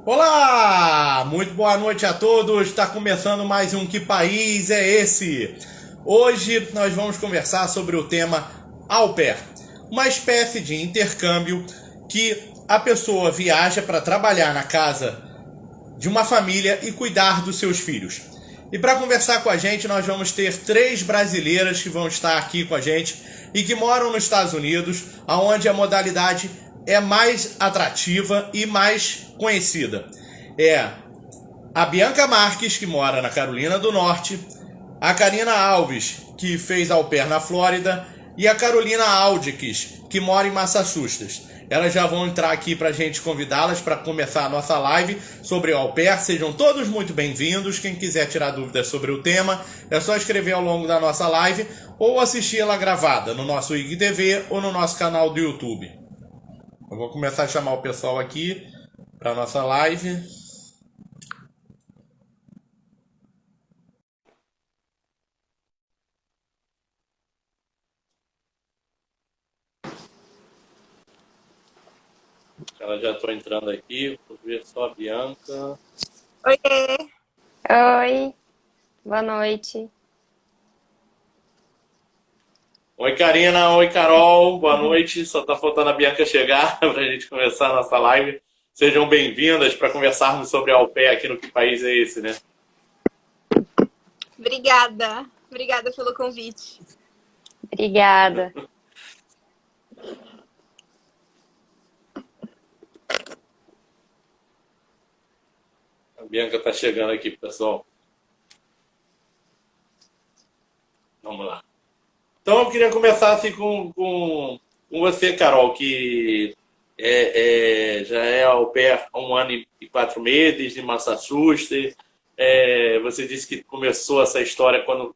Olá! Muito boa noite a todos. Está começando mais um Que País é Esse? Hoje nós vamos conversar sobre o tema au pair, uma espécie de intercâmbio que a pessoa viaja para trabalhar na casa de uma família e cuidar dos seus filhos. E para conversar com a gente, nós vamos ter 3 brasileiras que vão estar aqui com a gente e que moram nos Estados Unidos, onde a modalidade é mais atrativa e mais conhecida. É a Bianca Marques, que mora na Carolina do Norte, a Karina Alves, que fez au pair na Flórida, e a Carolina Aldix, que mora em Massachusetts. Elas já vão entrar aqui para a gente convidá-las para começar a nossa live sobre au pair. Sejam todos muito bem-vindos. Quem quiser tirar dúvidas sobre o tema, é só escrever ao longo da nossa live ou assistir ela gravada no nosso IGTV ou no nosso canal do YouTube. Eu vou começar a chamar o pessoal aqui para a nossa live. Ela já estou entrando aqui, vou ver só a Bianca. Oiê, Oi, boa noite. Oi, Karina. Oi, Carol. Boa noite. Só está faltando a Bianca chegar para a gente começar a nossa live. Sejam bem-vindas para conversarmos sobre au pair aqui no Que País é Esse, né? obrigada. Obrigada pelo convite. Obrigada. A Bianca está chegando aqui, pessoal. Vamos lá. Então, eu queria começar assim, com você, Carol, que já é au pair há 1 ano e 4 meses em Massachusetts. Você disse que começou essa história quando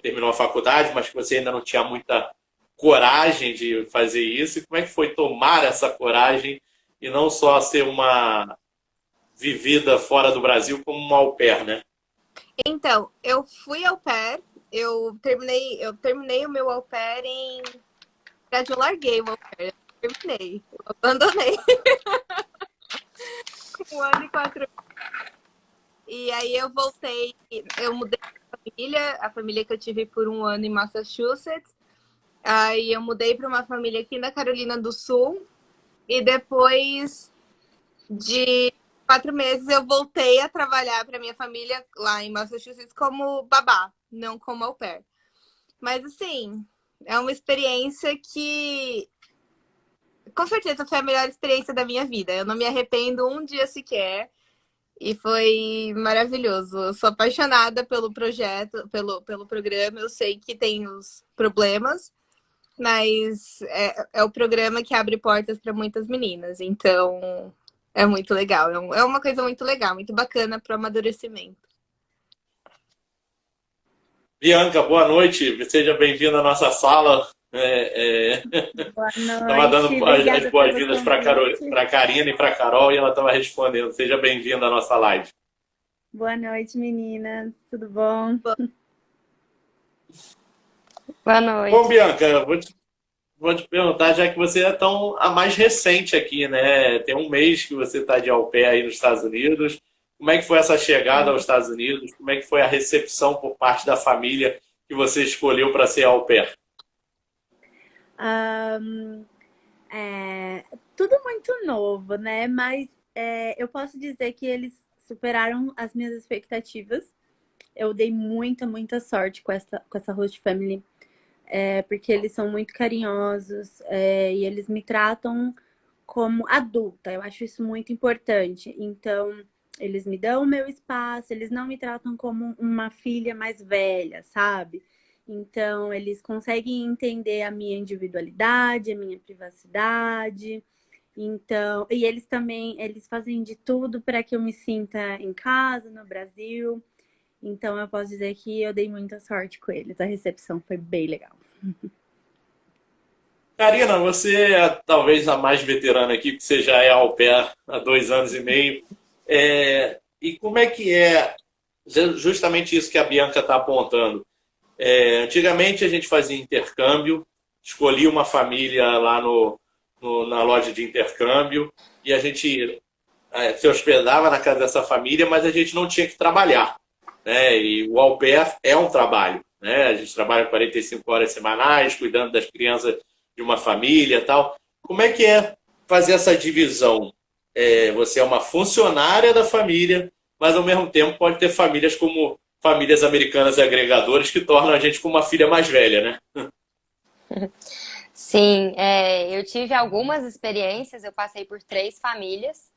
terminou a faculdade, mas que você ainda não tinha muita coragem de fazer isso. E como é que foi tomar essa coragem e não só ser uma vivida fora do Brasil como uma au pair, né? Então, eu fui au pair, eu terminei o meu au pair em... Eu larguei o au pair, eu terminei, eu abandonei. 1 ano e 4 meses. E aí eu voltei, eu mudei de família, a família que eu tive por 1 ano em Massachusetts. Aí eu mudei para uma família aqui na Carolina do Sul. E depois de 4 meses eu voltei a trabalhar para minha família lá em Massachusetts como babá, não como au pair. Mas assim, é uma experiência que com certeza foi a melhor experiência da minha vida. Eu não me arrependo um dia sequer e foi maravilhoso. Eu sou apaixonada pelo projeto, pelo programa. Eu sei que tem os problemas, mas é o programa que abre portas para muitas meninas. Então, é muito legal. É uma coisa muito legal, muito bacana para o amadurecimento. Bianca, boa noite. Seja bem-vinda à nossa sala. Boa Estava noite, dando as obrigada pelo boas-vindas para convite. a Karina e para a Carol e ela estava respondendo. Seja bem-vinda à nossa live. Boa noite, meninas. Tudo bom? Boa Bom, noite. Bianca, vou te perguntar, já que você é a mais recente aqui, né? Tem 1 mês que você está de au pair aí nos Estados Unidos. Como é que foi essa chegada aos Estados Unidos? Como é que foi a recepção por parte da família que você escolheu para ser au pair? Ahn, tudo muito novo, né? Mas eu posso dizer que eles superaram as minhas expectativas. Eu dei muita sorte com essa host family, porque eles são muito carinhosos, e eles me tratam como adulta. Eu acho isso muito importante. Então, eles me dão o meu espaço, eles não me tratam como uma filha mais velha, sabe? Então, eles conseguem entender a minha individualidade, a minha privacidade. Então, e eles também, eles fazem de tudo para que eu me sinta em casa, no Brasil. Então, eu posso dizer que eu dei muita sorte com eles. A recepção foi bem legal. Karina, você é talvez a mais veterana aqui, porque você já é au pair há 2 anos e meio. E como é que é justamente isso que a Bianca está apontando? Antigamente a gente fazia intercâmbio, escolhia uma família lá na loja de intercâmbio e a gente se hospedava na casa dessa família, mas a gente não tinha que trabalhar, né? E o au pair é um trabalho, né? A gente trabalha 45 horas semanais, cuidando das crianças de uma família e tal. Como é que é fazer essa divisão? Você é uma funcionária da família, mas ao mesmo tempo pode ter famílias como famílias americanas agregadoras que tornam a gente como uma filha mais velha, né? Sim, eu tive algumas experiências, eu passei por 3 famílias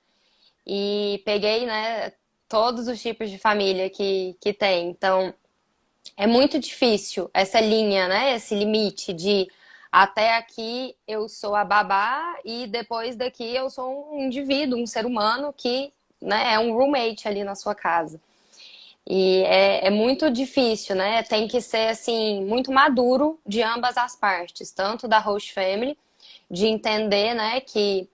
e peguei, né, todos os tipos de família que tem. Então, é muito difícil essa linha, né, esse limite de até aqui eu sou a babá e depois daqui eu sou um indivíduo, um ser humano que, né, é um roommate ali na sua casa. E é muito difícil, né? Tem que ser, assim, muito maduro de ambas as partes, tanto da host family, de entender, né, que,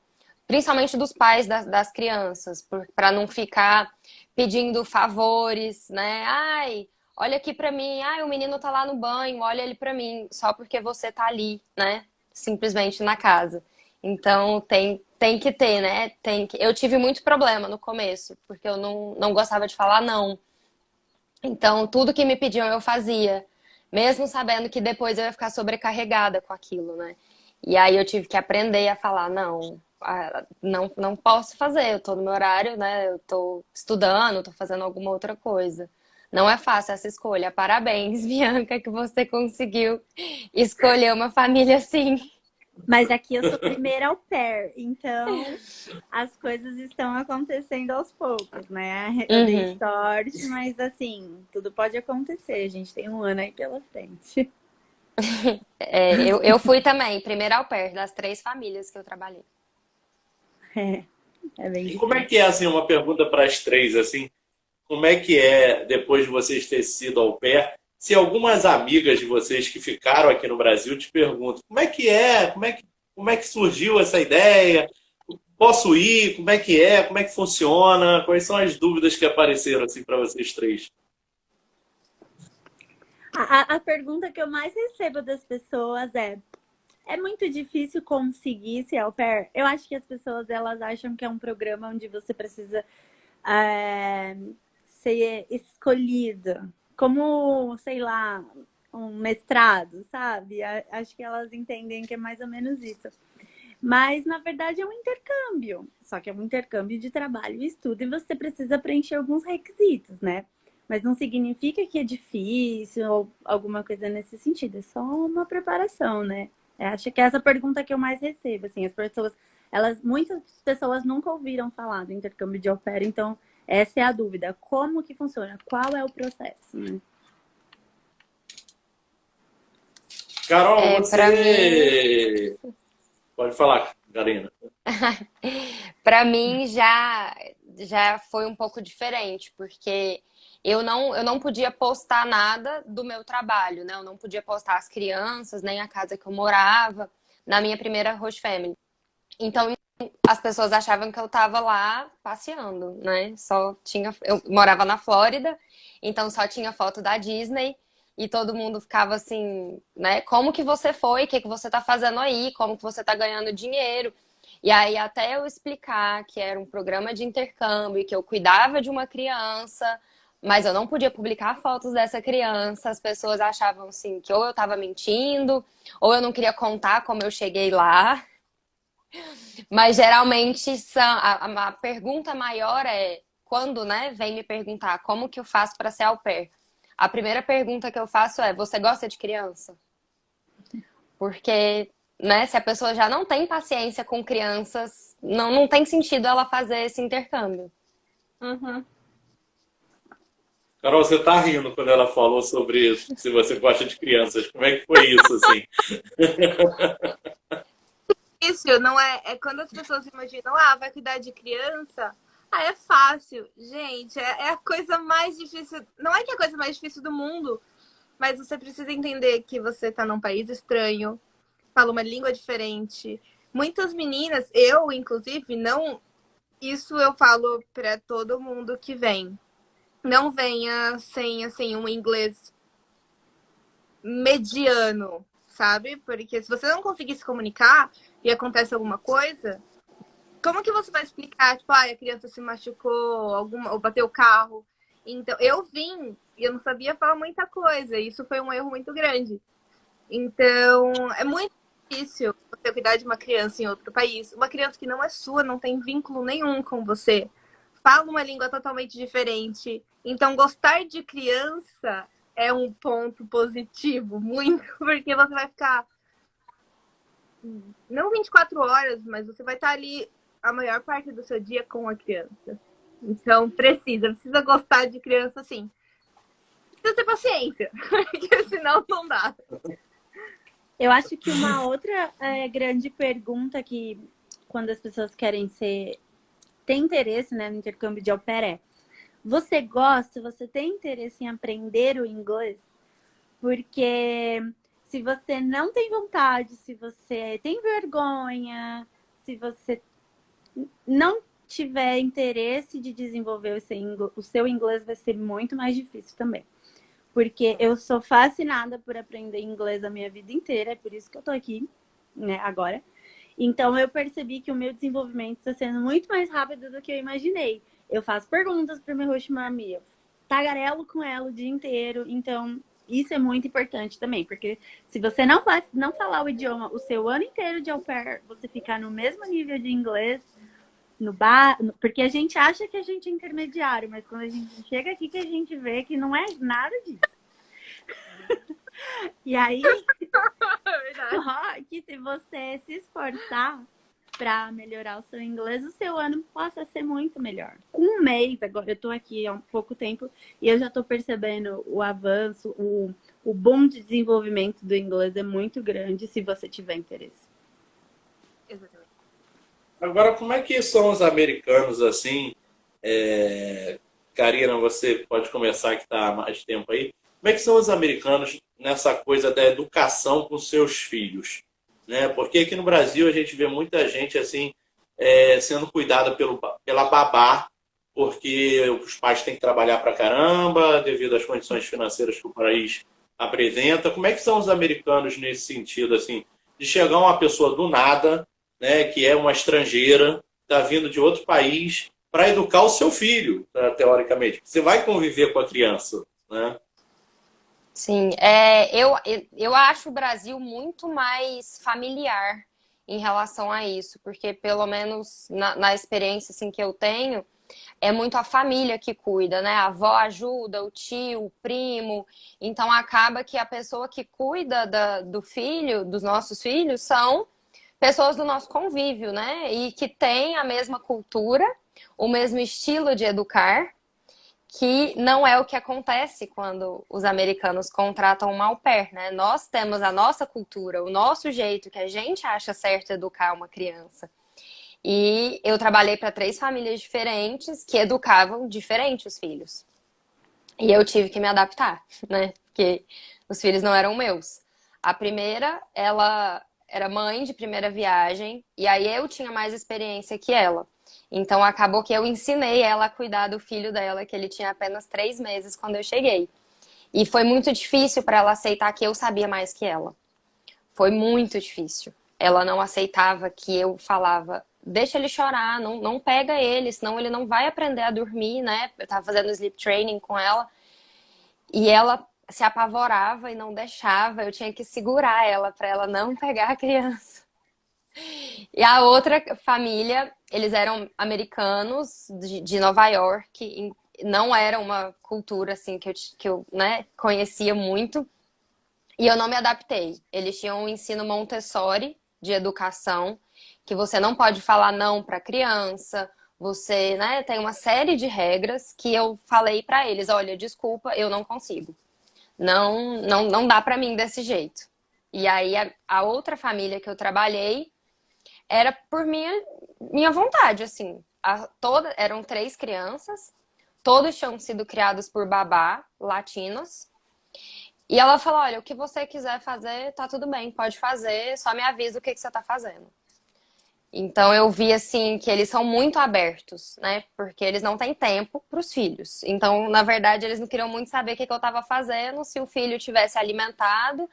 principalmente dos pais das crianças, para não ficar pedindo favores, né? Ai, olha aqui pra mim, ai, o menino tá lá no banho, olha ele pra mim, só porque você tá ali, né? Simplesmente na casa. Então tem que ter, né? Eu tive muito problema no começo, porque eu não gostava de falar não. Então, tudo que me pediam eu fazia, mesmo sabendo que depois eu ia ficar sobrecarregada com aquilo, né? E aí eu tive que aprender a falar, não, não posso fazer, eu tô no meu horário, né? Eu tô estudando, tô fazendo alguma outra coisa. Não é fácil essa escolha. Parabéns, Bianca, que você conseguiu escolher uma família assim. Mas aqui eu sou primeira au pair, então as coisas estão acontecendo aos poucos, né? Eu dei Uhum. sorte, mas assim, tudo pode acontecer. A gente tem um ano aí pela frente. Eu fui também, primeira au pair das 3 famílias que eu trabalhei. É bem E como é difícil. que é, assim, uma pergunta para as três, assim, como é que é, depois de vocês terem sido au pair, se algumas amigas de vocês que ficaram aqui no Brasil te perguntam, como é que é, como é que surgiu essa ideia, posso ir, como é que funciona, quais são as dúvidas que apareceram, assim, para vocês três? A pergunta que eu mais recebo das pessoas é muito difícil conseguir ser au pair? Eu acho que as pessoas elas acham que é um programa onde você precisa é, ser escolhida, como, sei lá, um mestrado, sabe? Acho que elas entendem que é mais ou menos isso. Mas, na verdade, é um intercâmbio. Só que é um intercâmbio de trabalho e estudo e você precisa preencher alguns requisitos, né? Mas não significa que é difícil ou alguma coisa nesse sentido. É só uma preparação, né? Eu acho que é essa pergunta que eu mais recebo, assim, as pessoas, muitas pessoas nunca ouviram falar do intercâmbio de au pair, então essa é a dúvida. Como que funciona? Qual é o processo, né? Carol, Para mim, você... Pode falar, Karina. para mim já foi um pouco diferente, porque eu não podia postar nada do meu trabalho, né? Eu não podia postar as crianças, nem a casa que eu morava, na minha primeira host family. Então, as pessoas achavam que eu tava lá passeando, né? Eu morava na Flórida, então só tinha foto da Disney e todo mundo ficava assim, né? Como que você foi? O que que você tá fazendo aí? Como que você tá ganhando dinheiro? E aí, até eu explicar que era um programa de intercâmbio e que eu cuidava de uma criança, mas eu não podia publicar fotos dessa criança, as pessoas achavam assim que ou eu tava mentindo, ou eu não queria contar como eu cheguei lá. Mas geralmente a pergunta maior é quando, né, vem me perguntar como que eu faço para ser au pair. A primeira pergunta que eu faço é: você gosta de criança? Porque, né, se a pessoa já não tem paciência com crianças, não tem sentido ela fazer esse intercâmbio. Uhum. Carol, você tá rindo quando ela falou sobre isso, se você gosta de crianças. Como é que foi isso, assim? Isso, não é, é quando as pessoas imaginam, ah, vai cuidar de criança, ah, é fácil. Gente, é a coisa mais difícil. Não é que é a coisa mais difícil do mundo, mas você precisa entender que você tá num país estranho, fala uma língua diferente. Muitas meninas, eu inclusive, não. Isso eu falo pra todo mundo que vem. Não venha sem assim um inglês mediano, sabe? Porque se você não conseguir se comunicar e acontece alguma coisa, como que você vai explicar, tipo, a criança se machucou, ou bateu o carro? Então, eu vim e eu não sabia falar muita coisa. E isso foi um erro muito grande. Então, é muito difícil você cuidar de uma criança em outro país. Uma criança que não é sua, não tem vínculo nenhum com você. Fala uma língua totalmente diferente. Então, gostar de criança é um ponto positivo, muito, porque você vai ficar, não 24 horas, mas você vai estar ali a maior parte do seu dia com a criança. Então, precisa gostar de criança, sim. Precisa ter paciência, porque senão não dá. Eu acho que uma outra grande pergunta que quando as pessoas tem interesse, né, no intercâmbio de au pair você gosta, você tem interesse em aprender o inglês? Porque se você não tem vontade, se você tem vergonha, se você não tiver interesse de desenvolver o seu inglês, vai ser muito mais difícil também. Porque eu sou fascinada por aprender inglês a minha vida inteira, é por isso que eu tô aqui, né, agora. Então, eu percebi que o meu desenvolvimento está sendo muito mais rápido do que eu imaginei. Eu faço perguntas para minha host mami, eu tagarelo com ela o dia inteiro. Então, isso é muito importante também, porque se você não falar o idioma o seu ano inteiro de au pair, você ficar no mesmo nível de inglês, porque a gente acha que a gente é intermediário, mas quando a gente chega aqui que a gente vê que não é nada disso. E aí, que se você se esforçar para melhorar o seu inglês, o seu ano possa ser muito melhor. Com um mês, agora eu tô aqui há um pouco tempo e eu já tô percebendo o avanço, o boom de desenvolvimento do inglês é muito grande se você tiver interesse. Exatamente. Agora, como é que são os americanos assim? Karina, você pode começar que está há mais tempo aí. Como é que são os americanos nessa coisa da educação com seus filhos? Né? Porque aqui no Brasil a gente vê muita gente assim sendo cuidada pela babá, porque os pais têm que trabalhar pra caramba devido às condições financeiras que o país apresenta. Como é que são os americanos nesse sentido, assim, de chegar uma pessoa do nada, né, que é uma estrangeira, está vindo de outro país, para educar o seu filho, teoricamente? Você vai conviver com a criança, né? Sim, eu acho o Brasil muito mais familiar em relação a isso, porque pelo menos na experiência assim, que eu tenho, é muito a família que cuida, né? A avó ajuda, o tio, o primo. Então acaba que a pessoa que cuida do filho, dos nossos filhos, são pessoas do nosso convívio, né? E que têm a mesma cultura, o mesmo estilo de educar, que não é o que acontece quando os americanos contratam uma au pair, né? Nós temos a nossa cultura, o nosso jeito que a gente acha certo educar uma criança. E eu trabalhei para 3 famílias diferentes que educavam diferente os filhos. E eu tive que me adaptar, né? Porque os filhos não eram meus. A primeira, ela era mãe de primeira viagem, e aí eu tinha mais experiência que ela. Então acabou que eu ensinei ela a cuidar do filho dela, que ele tinha apenas 3 meses quando eu cheguei. E foi muito difícil para ela aceitar que eu sabia mais que ela. Foi muito difícil. Ela não aceitava que eu falava, deixa ele chorar, não pega ele, senão ele não vai aprender a dormir, né? Eu tava fazendo sleep training com ela. E ela se apavorava e não deixava. Eu tinha que segurar ela para ela não pegar a criança. E a outra família, eles eram americanos de Nova York, não era uma cultura assim que eu né, conhecia muito, e eu não me adaptei. Eles tinham um ensino Montessori de educação, que você não pode falar não para criança, você né, tem uma série de regras que eu falei para eles, olha, desculpa, eu não consigo. Não dá para mim desse jeito. E aí a outra família que eu trabalhei era por minha vontade, assim. Eram 3 crianças, todos tinham sido criados por babá, latinos. E ela falou, olha, o que você quiser fazer, tá tudo bem, pode fazer, só me avisa o que você tá fazendo. Então eu vi, assim, que eles são muito abertos, né? Porque eles não têm tempo pros filhos. Então, na verdade, eles não queriam muito saber o que eu tava fazendo. Se o filho tivesse alimentado,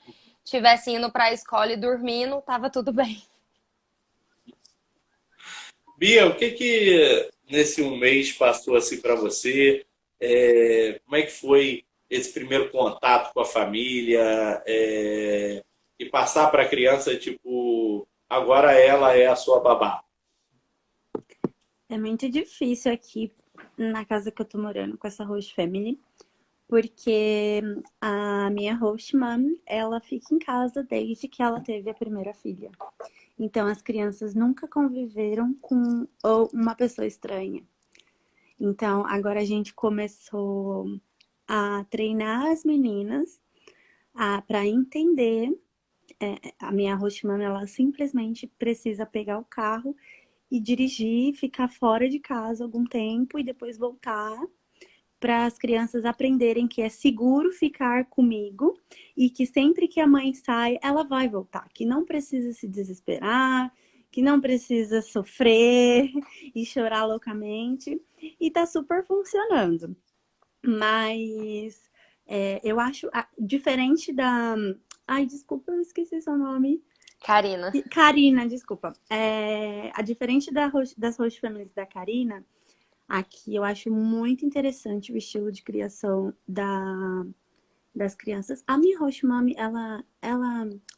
tivesse indo pra escola e dormindo, tava tudo bem. Bia, o que nesse um mês passou assim para você? Como é que foi esse primeiro contato com a família? E passar para a criança, tipo, agora ela é a sua babá. É muito difícil aqui na casa que eu tô morando com essa host family, porque a minha host mom, ela fica em casa desde que ela teve a primeira filha. Então as crianças nunca conviveram com uma pessoa estranha. Então agora a gente começou a treinar as meninas para entender. A minha host mom, ela simplesmente precisa pegar o carro e dirigir, ficar fora de casa algum tempo e depois voltar, para as crianças aprenderem que é seguro ficar comigo e que sempre que a mãe sai, ela vai voltar, que não precisa se desesperar, que não precisa sofrer e chorar loucamente, e tá super funcionando. Mas eu acho diferente da. Ai, desculpa, eu esqueci seu nome. Karina. Karina, desculpa. A diferente das host families da Karina, aqui eu acho muito interessante o estilo de criação das crianças. A minha host mommy, ela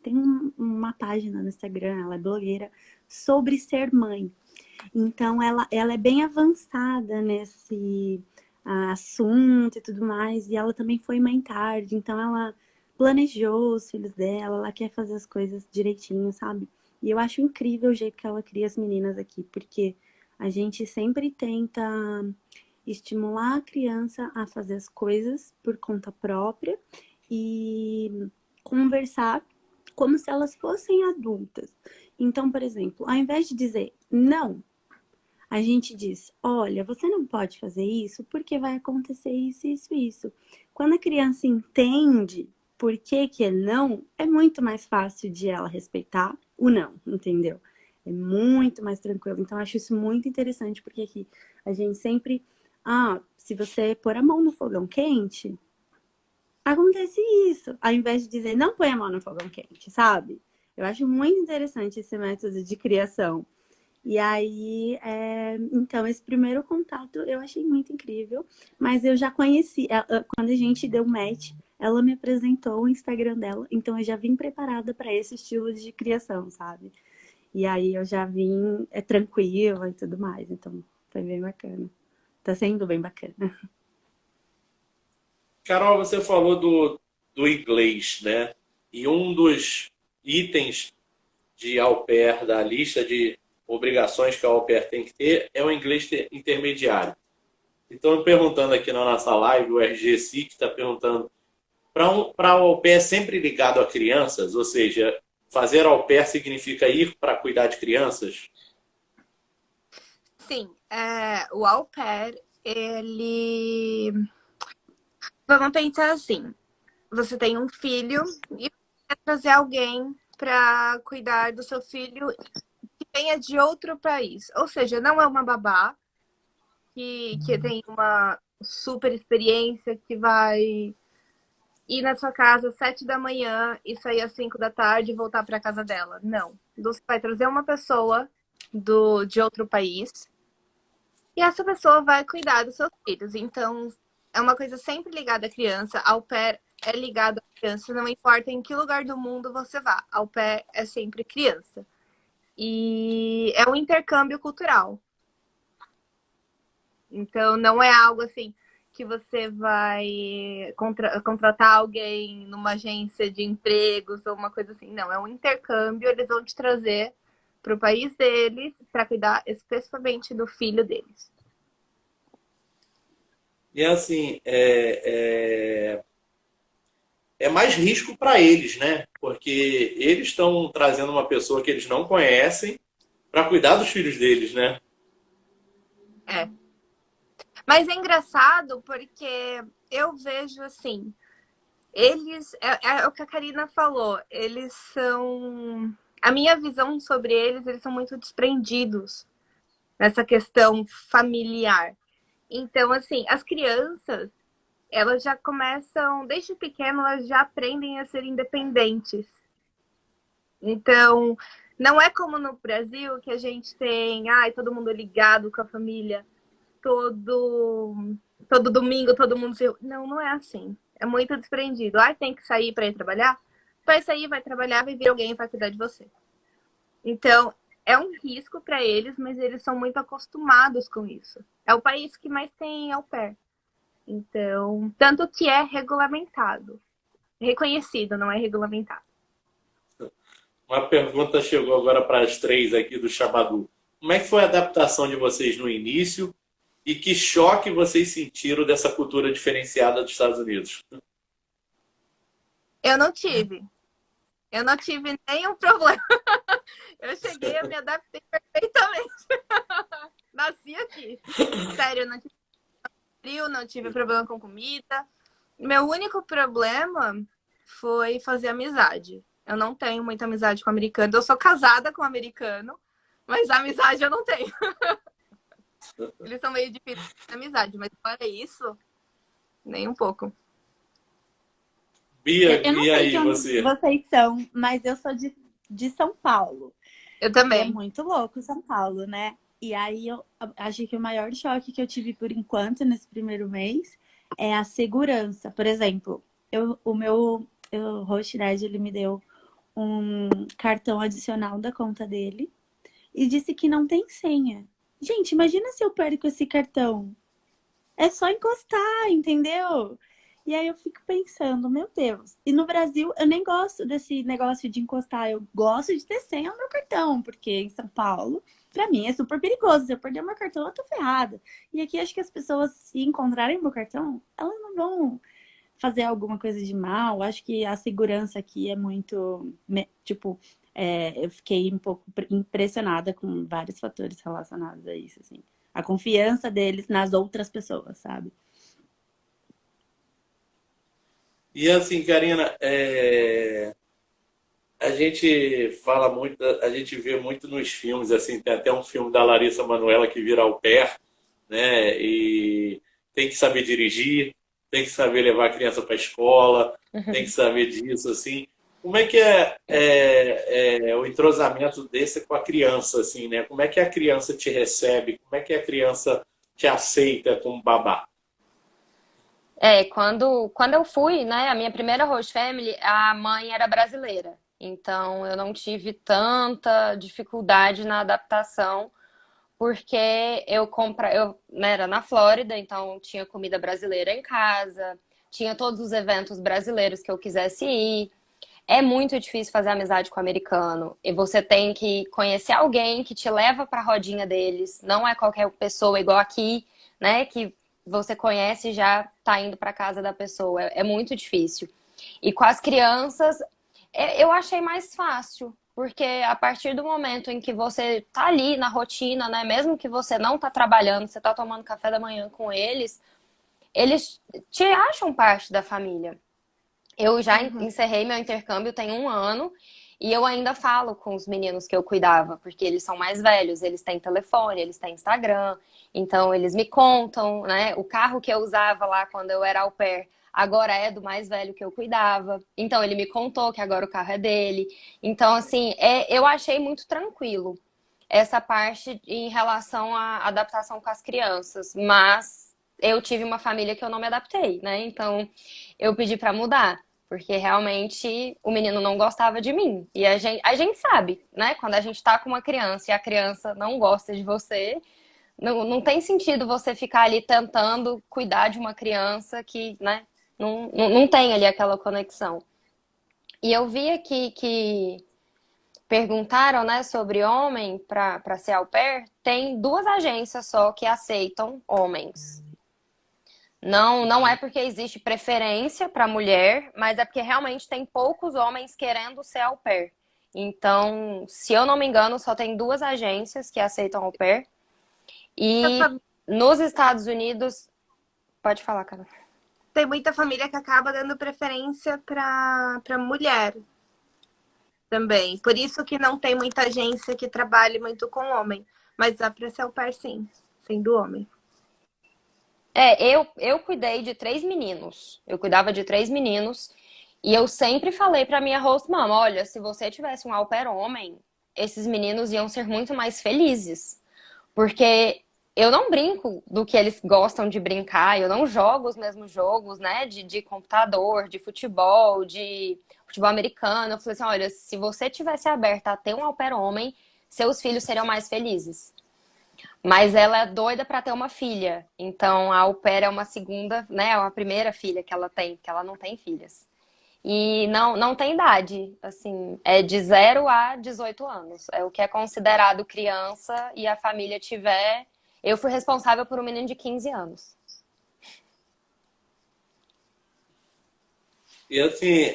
tem uma página no Instagram, ela é blogueira, sobre ser mãe. Então, ela é bem avançada nesse assunto e tudo mais. E ela também foi mãe tarde, então ela planejou os filhos dela, ela quer fazer as coisas direitinho, sabe? E eu acho incrível o jeito que ela cria as meninas aqui, porque a gente sempre tenta estimular a criança a fazer as coisas por conta própria e conversar como se elas fossem adultas. Então, por exemplo, ao invés de dizer não, a gente diz, olha, você não pode fazer isso porque vai acontecer isso, isso, isso. Quando a criança entende por que é não, é muito mais fácil de ela respeitar o não, entendeu? É muito mais tranquilo. Então, eu acho isso muito interessante, porque aqui a gente sempre... se você pôr a mão no fogão quente, acontece isso. Ao invés de dizer, não põe a mão no fogão quente, sabe? Eu acho muito interessante esse método de criação. E aí, então, esse primeiro contato eu achei muito incrível, mas eu já conheci, quando a gente deu match, ela me apresentou o Instagram dela, então eu já vim preparada para esse estilo de criação, sabe? E aí eu já vim tranquila e tudo mais, então foi bem bacana. Tá sendo bem bacana. Carol, você falou do inglês, né? E um dos itens de au pair, da lista de obrigações que a au pair tem que ter, é o inglês intermediário. Então, perguntando aqui na nossa live, o RGC que está perguntando, para o au pair sempre ligado a crianças, ou seja, fazer au pair significa ir para cuidar de crianças? Sim, o au pair, ele... Vamos pensar assim, você tem um filho e quer trazer alguém para cuidar do seu filho que venha de outro país. Ou seja, não é uma babá que tem uma super experiência, que vai ir na sua casa às 7 da manhã e sair às 5 da tarde e voltar para casa dela. Não. Você vai trazer uma pessoa de outro país e essa pessoa vai cuidar dos seus filhos. Então, é uma coisa sempre ligada à criança. Au pair é ligado à criança, não importa em que lugar do mundo você vá. Au pair é sempre criança. E é um intercâmbio cultural. Então, não é algo assim que você vai contratar alguém numa agência de empregos ou uma coisa assim. Não, é um intercâmbio. Eles vão te trazer para o país deles para cuidar especificamente do filho deles. E assim, é mais risco para eles, né? Porque eles estão trazendo uma pessoa que eles não conhecem para cuidar dos filhos deles, né? É. Mas é engraçado porque eu vejo assim, eles, é o que a Karina falou, eles são... A minha visão sobre eles são muito desprendidos nessa questão familiar. Então, assim, as crianças, elas já começam, desde pequeno, elas já aprendem a ser independentes. Então, Não é como no Brasil, que a gente tem, ai, todo mundo ligado com a família, todo domingo, todo mundo se... Não, não é assim. É muito desprendido. Ai, tem que sair para ir trabalhar? Vai sair, vai trabalhar, vai vir alguém e vai cuidar de você. Então, é um risco para eles, mas eles são muito acostumados com isso. É o país que mais tem au pair. Então, tanto que é regulamentado. Reconhecido, não é regulamentado. Uma pergunta chegou agora para as três aqui do Xabadu. Como é que foi a adaptação de vocês no início e que choque vocês sentiram dessa cultura diferenciada dos Estados Unidos? Eu não tive. Eu não tive nenhum problema. Eu cheguei, eu me adaptei perfeitamente. Nasci aqui. Sério, eu não tive frio, não tive problema com comida. Meu único problema foi fazer amizade. Eu não tenho muita amizade com americano. Eu sou casada com americano, mas amizade eu não tenho. Eles são meio difíceis de amizade, mas fora isso, nem um pouco. Bia, Eu não e sei aí de onde você? vocês são, mas eu sou de São Paulo. Eu É também. muito louco São Paulo, né? E aí eu acho que o maior choque que eu tive por enquanto nesse primeiro mês é a segurança. Por exemplo, o meu host, né, ele me deu um cartão adicional da conta dele e disse que não tem senha. Gente, imagina se eu perco esse cartão. É só encostar, entendeu? E aí eu fico pensando, meu Deus. E no Brasil eu nem gosto desse negócio de encostar. Eu gosto de ter senha no meu cartão, porque em São Paulo, pra mim, é super perigoso. Se eu perder meu cartão, eu tô ferrada. E aqui acho que as pessoas, se encontrarem meu cartão, elas não vão fazer alguma coisa de mal. Acho que a segurança aqui é muito, tipo, eu fiquei um pouco impressionada com vários fatores relacionados a isso, assim. A confiança deles nas outras pessoas, sabe? E assim, Karina, a gente fala muito, a gente vê muito nos filmes, assim, tem até um filme da Larissa Manoela que vira au pair, né? E tem que saber dirigir, tem que saber levar a criança para a escola, tem que saber disso, assim. Como é que é o entrosamento desse com a criança, assim, né? Como é que a criança te recebe? Como é que a criança te aceita como babá? Quando eu fui, né, a minha primeira host family, a mãe era brasileira. Então, eu não tive tanta dificuldade na adaptação, porque eu, né, era na Flórida, então tinha comida brasileira em casa, tinha todos os eventos brasileiros que eu quisesse ir. É muito difícil fazer amizade com o americano. E você tem que conhecer alguém que te leva para a rodinha deles. Não é qualquer pessoa igual aqui, né, que você conhece e já tá indo para casa da pessoa. É muito difícil. E com as crianças, eu achei mais fácil, porque a partir do momento em que você tá ali na rotina, né, mesmo que você não tá trabalhando, você tá tomando café da manhã com eles te acham parte da família. Eu já encerrei meu intercâmbio tem 1 ano e eu ainda falo com os meninos que eu cuidava, porque eles são mais velhos, eles têm telefone, eles têm Instagram, então eles me contam, né? O carro que eu usava lá quando eu era au pair agora é do mais velho que eu cuidava. Então ele me contou que agora o carro é dele. Então, assim, eu achei muito tranquilo essa parte em relação à adaptação com as crianças, mas eu tive uma família que eu não me adaptei, né? Então eu pedi pra mudar, porque realmente o menino não gostava de mim. E a gente sabe, né? Quando a gente tá com uma criança e a criança não gosta de você, não tem sentido você ficar ali tentando cuidar de uma criança que, né, não tem ali aquela conexão. E eu vi aqui que perguntaram, né, sobre homem para ser au pair. Tem 2 agências só que aceitam homens. Não é porque existe preferência para mulher, mas é porque realmente tem poucos homens querendo ser au pair. Então, se eu não me engano, só tem 2 agências que aceitam au pair. E nos Estados Unidos... Pode falar, cara. Tem muita família que acaba dando preferência para mulher também. Por isso que não tem muita agência que trabalhe muito com homem. Mas dá para ser au pair, sim, sendo homem. Eu cuidei de 3 meninos. Eu cuidava de 3 meninos. E eu sempre falei pra minha host mom, olha, se você tivesse um au pair homem, esses meninos iam ser muito mais felizes. Porque eu não brinco do que eles gostam de brincar, eu não jogo os mesmos jogos, né? De computador, de futebol americano. Eu falei assim, olha, se você tivesse aberta a ter um au pair homem, seus filhos seriam mais felizes. Mas ela é doida pra ter uma filha. Então a au pair é uma segunda, né? É uma primeira filha que ela tem, porque ela não tem filhas. E não tem idade, assim, é de 0 a 18 anos. É o que é considerado criança e a família tiver. Eu fui responsável por um menino de 15 anos. E assim,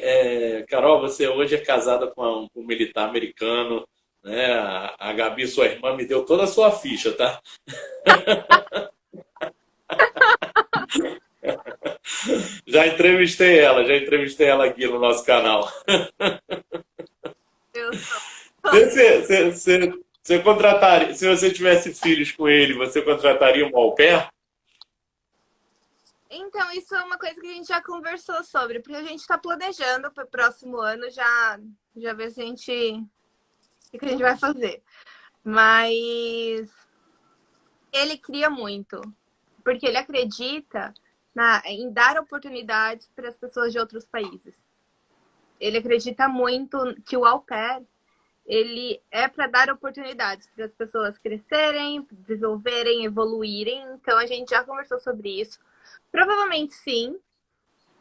Carol, você hoje é casada com um militar americano, né? A Gabi, sua irmã, me deu toda a sua ficha, tá? Já entrevistei ela aqui no nosso canal. Eu sou. Você contrataria, se você tivesse filhos com ele, você contrataria um au pair? Então, isso é uma coisa que a gente já conversou sobre, porque a gente está planejando para o próximo ano já ver se o que a gente vai fazer. Mas ele cria muito, porque ele acredita em dar oportunidades para as pessoas de outros países. Ele acredita muito que o au pair, ele é para dar oportunidades para as pessoas crescerem, desenvolverem, evoluírem. Então, a gente já conversou sobre isso. Provavelmente sim.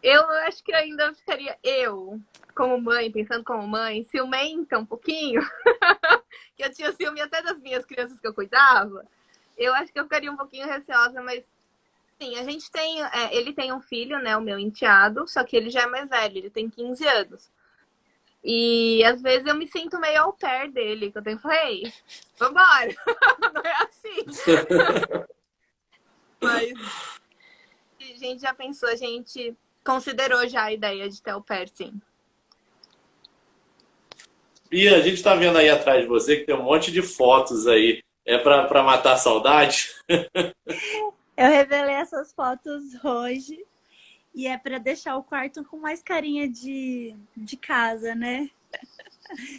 Eu acho que ainda ficaria como mãe, pensando como mãe, ciumenta um pouquinho. Que eu tinha ciúme até das minhas crianças que eu cuidava. Eu acho que eu ficaria um pouquinho receosa, mas sim, a gente tem. Ele tem um filho, né? O meu enteado, só que ele já é mais velho, ele tem 15 anos. E às vezes eu me sinto meio au pair dele, que eu tenho que falar, ei, vambora. Não é assim. Mas a gente já pensou, a gente considerou já a ideia de ter au pair, sim. E a gente tá vendo aí atrás de você que tem um monte de fotos aí. É pra matar a saudade? Eu revelei essas fotos hoje e é para deixar o quarto com mais carinha de casa, né?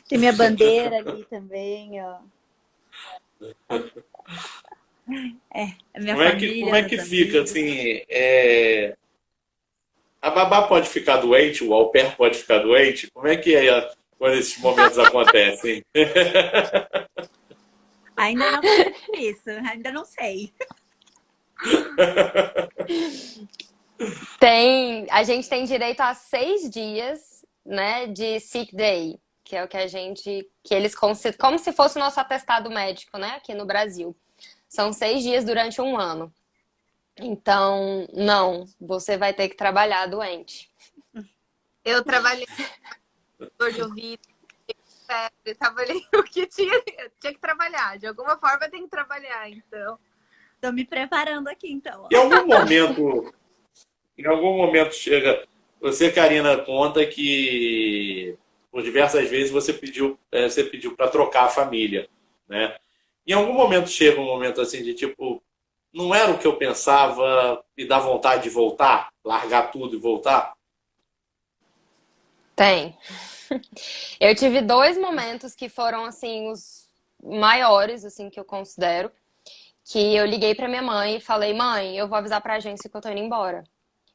Tem minha bandeira ali também, ó. É minha família. Como é que fica, assim, a babá pode ficar doente, o au pair pode ficar doente? Como é que é quando esses momentos acontecem? Ainda não sei isso, ainda não sei. A gente tem direito a 6 dias, né, de sick day, que é o que que eles consideram, como se fosse o nosso atestado médico, né, aqui no Brasil. São 6 dias durante um ano. Então, não, você vai ter que trabalhar doente. Eu trabalhei com dor de ouvido, febre, trabalhei o que tinha que trabalhar. De alguma forma tem que trabalhar, então. Tô me preparando aqui, então. Em algum momento chega. Você, Karina, conta que por diversas vezes você pediu para trocar a família, né? Em algum momento chega um momento assim de tipo, não era o que eu pensava e dá vontade de voltar, largar tudo e voltar? Tem. Eu tive 2 momentos que foram, assim, os maiores, assim, que eu considero. Que eu liguei pra minha mãe e falei, mãe, eu vou avisar pra agência que eu tô indo embora.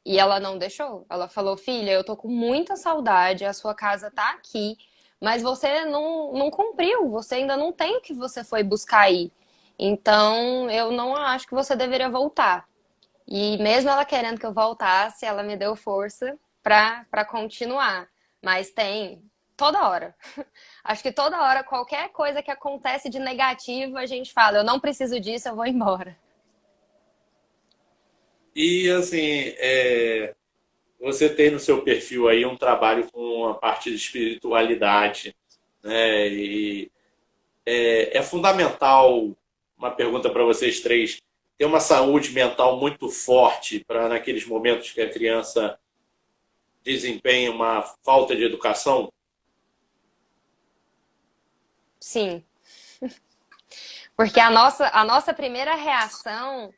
E ela não deixou. Ela falou, filha, eu tô com muita saudade, a sua casa tá aqui, mas você não cumpriu, você ainda não tem o que você foi buscar aí. Então, eu não acho que você deveria voltar. E mesmo ela querendo que eu voltasse, ela me deu força pra continuar. Mas tem toda hora. Acho que toda hora, qualquer coisa que acontece de negativo, a gente fala, eu não preciso disso, eu vou embora. E assim, você tem no seu perfil aí um trabalho com a parte de espiritualidade, né? E é fundamental, uma pergunta para vocês três, ter uma saúde mental muito forte para naqueles momentos que a criança desempenha uma falta de educação? Sim. Porque a nossa primeira reação,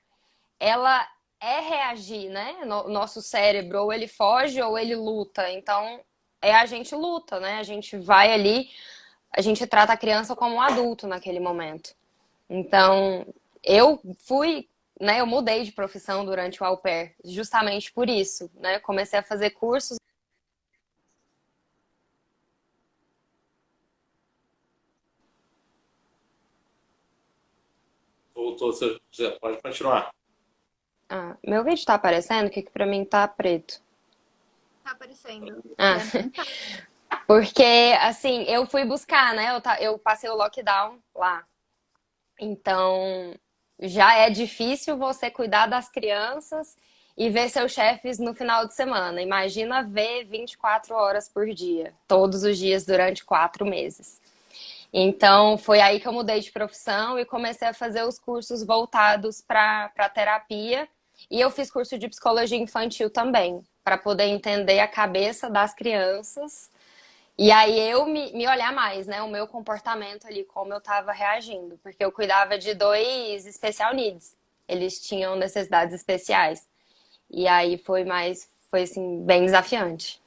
ela é reagir, né? Nosso cérebro, ou ele foge ou ele luta. Então, a gente luta, né? A gente vai ali, a gente trata a criança como um adulto naquele momento. Então, eu fui, né, eu mudei de profissão durante o au pair, justamente por isso, né? Comecei a fazer cursos. Voltou, você pode continuar. Ah, meu vídeo tá aparecendo? O que pra mim tá preto? Tá aparecendo. Ah, porque, assim, eu fui buscar, né? Eu passei o lockdown lá. Então, já é difícil você cuidar das crianças e ver seus chefes no final de semana. Imagina ver 24 horas por dia, todos os dias durante 4 meses. Então, foi aí que eu mudei de profissão e comecei a fazer os cursos voltados para terapia. E eu fiz curso de psicologia infantil também, para poder entender a cabeça das crianças. E aí eu me olhar mais, né? O meu comportamento ali, como eu estava reagindo. Porque eu cuidava de 2 special needs. Eles tinham necessidades especiais. E aí foi assim, bem desafiante.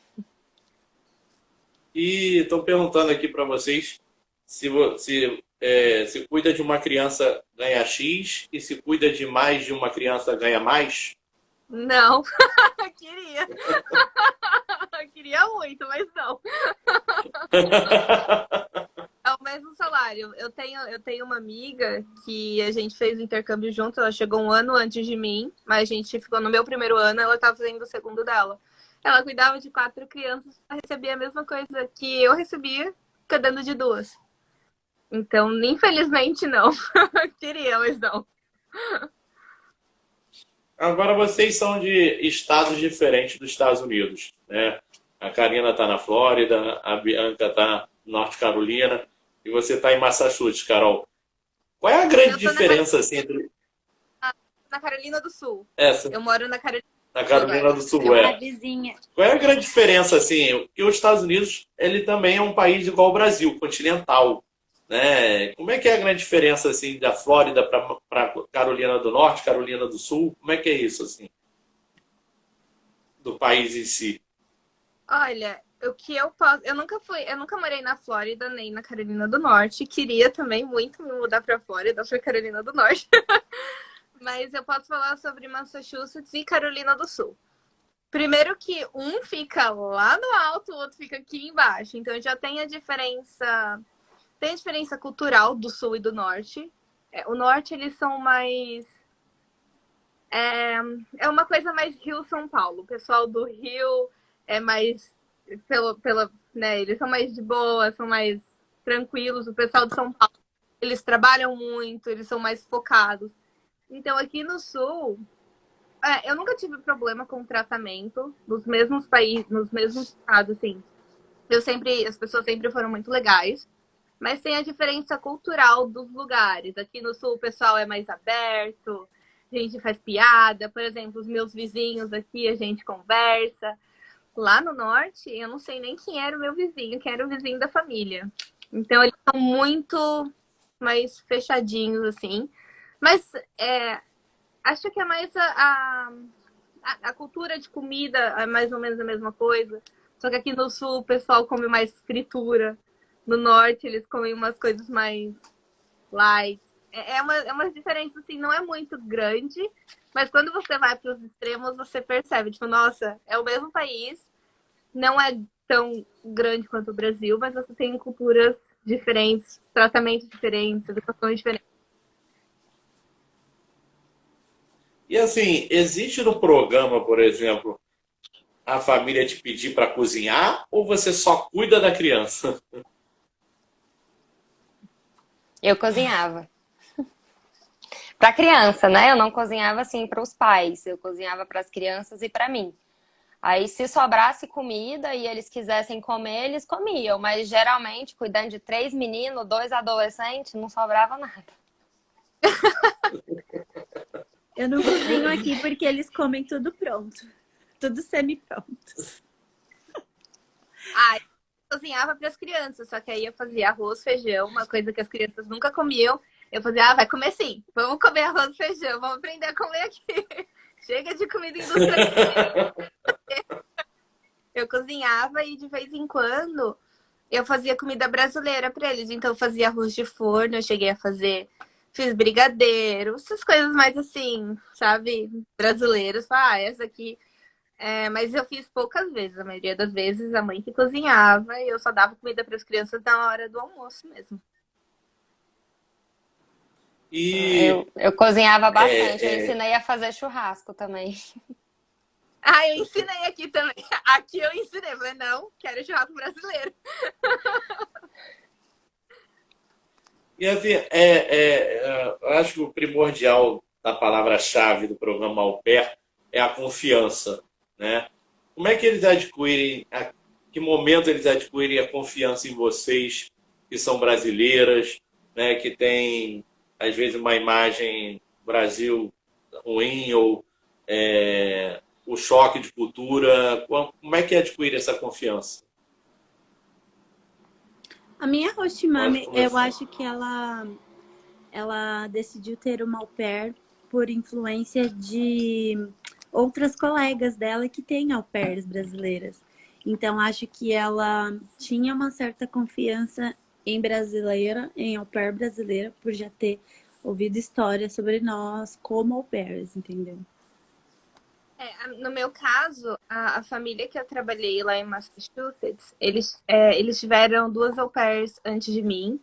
E estou perguntando aqui para vocês se cuida de uma criança ganha X e se cuida de mais de uma criança ganha mais. Não, queria. Queria muito, mas não. É o mesmo salário. Eu tenho uma amiga que a gente fez o intercâmbio junto. Ela chegou um ano antes de mim, mas a gente ficou no meu primeiro ano. Ela estava fazendo o segundo dela. Ela cuidava de 4 crianças. Ela recebia a mesma coisa que eu recebia, cuidando de 2. Então, infelizmente, não. Queria, mas não. Agora vocês são de estados diferentes dos Estados Unidos, né? A Karina está na Flórida, a Bianca está em Norte Carolina e você está em Massachusetts, Carol. Qual é a grande Eu tô diferença assim entre na Carolina do Sul. essa, Eu moro na Carolina na do Sul Carolina agora. do Sul? A vizinha. Qual é a grande diferença assim? Que os Estados Unidos ele também é um país igual ao Brasil, continental, né? Como é que é a grande diferença assim da Flórida para Carolina do Norte, Carolina do Sul? Como é que é isso assim do país em si? Olha, o que eu posso. Eu nunca morei na Flórida nem na Carolina do Norte. Queria também muito me mudar pra Flórida, pra Carolina do Norte. Mas eu posso falar sobre Massachusetts e Carolina do Sul. Primeiro que um fica lá no alto, o outro fica aqui embaixo. Então já tem a diferença. Tem a diferença cultural do sul e do norte. O norte, eles são mais. É uma coisa mais Rio-São Paulo. O pessoal do Rio é mais. Né, eles são mais de boa, são mais tranquilos. O pessoal de São Paulo, eles trabalham muito, eles são mais focados. Então, aqui no sul, eu nunca tive problema com tratamento nos mesmos países, nos mesmos estados, assim. As pessoas sempre foram muito legais. Mas tem a diferença cultural dos lugares. Aqui no sul o pessoal é mais aberto, a gente faz piada. Por exemplo, os meus vizinhos aqui, a gente conversa. Lá no norte, eu não sei nem quem era o meu vizinho, quem era o vizinho da família. Então, eles são muito mais fechadinhos, assim. Mas acho que é mais a cultura de comida é mais ou menos a mesma coisa. Só que aqui no sul o pessoal come mais fritura. No norte, eles comem umas coisas mais light. É uma diferença, assim, não é muito grande. Mas quando você vai para os extremos, você percebe. Tipo, nossa, é o mesmo país. Não é tão grande quanto o Brasil, mas você tem culturas diferentes, tratamentos diferentes, educações diferentes. E assim, existe no programa, por exemplo, a família te pedir para cozinhar ou você só cuida da criança? Eu cozinhava. Para criança, né? Eu não cozinhava assim para os pais, eu cozinhava para as crianças e para mim. Aí, se sobrasse comida e eles quisessem comer, eles comiam. Mas, geralmente, cuidando de 3 meninos, 2 adolescentes, não sobrava nada. Eu não cozinho aqui porque eles comem tudo pronto. Tudo semi-pronto. Eu cozinhava para as crianças, só que aí eu fazia arroz, feijão, uma coisa que as crianças nunca comiam. Eu fazia, vai comer sim. Vamos comer arroz e feijão, vamos aprender a comer aqui. Chega de comida industrial. Eu cozinhava e de vez em quando eu fazia comida brasileira para eles. Então eu fazia arroz de forno, eu cheguei a fazer, fiz brigadeiro, essas coisas mais assim, sabe, brasileiros. Essa aqui. Mas eu fiz poucas vezes, a maioria das vezes a mãe que cozinhava e eu só dava comida para as crianças na hora do almoço mesmo. E Eu cozinhava bastante, eu é, é, ensinei a fazer churrasco também. Ah, eu ensinei aqui também. Aqui eu ensinei, falei, não, quero churrasco brasileiro. e assim, eu acho que o primordial da palavra-chave do programa Au Pair é a confiança, né? Como é que eles adquirem, a que momento eles adquirem a confiança em vocês, que são brasileiras, né? Que têm, às vezes, uma imagem Brasil ruim ou o choque de cultura. Como é que adquire essa confiança? A minha host Pode mami, eu começar. acho que ela decidiu ter uma au pair por influência de outras colegas dela que têm au pairs brasileiras. Então, acho que ela tinha uma certa confiança em brasileira, em au pair brasileira, por já ter ouvido histórias sobre nós como au pairs, entendeu? No meu caso, a família que eu trabalhei lá em Massachusetts, eles tiveram duas au pairs antes de mim